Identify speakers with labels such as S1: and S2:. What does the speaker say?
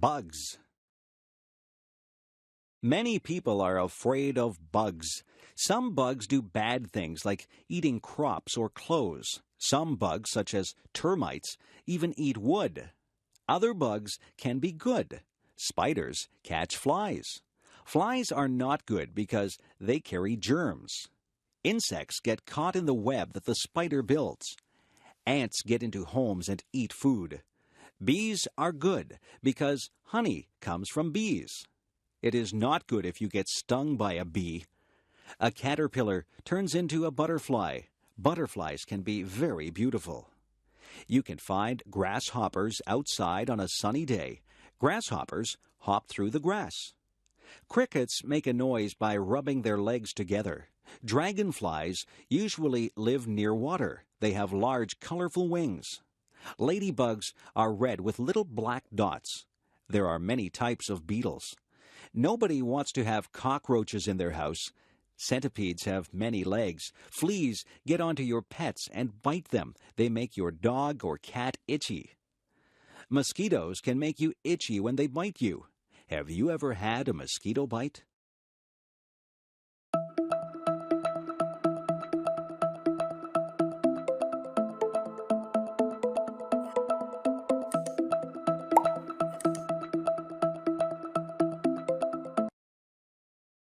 S1: Bugs. Many people are afraid of bugs. Some bugs do bad things like eating crops or clothes. Some bugs, such as termites, even eat wood. Other bugs can be good. Spiders catch flies. Flies are not good because they carry germs. Insects get caught in the web that the spider builds. Ants get into homes and eat food. Bees are good because honey comes from bees. It is not good if you get stung by a bee. A caterpillar turns into a butterfly. Butterflies can be very beautiful. You can find grasshoppers outside on a sunny day. Grasshoppers hop through the grass. Crickets make a noise by rubbing their legs together. Dragonflies usually live near water. They have large, colorful wings. Ladybugs are red with little black dots. There are many types of beetles. Nobody wants to have cockroaches in their house. Centipedes have many legs. Fleas get onto your pets and bite them. They make your dog or cat itchy. Mosquitoes can make you itchy when they bite you. Have you ever had a mosquito bite?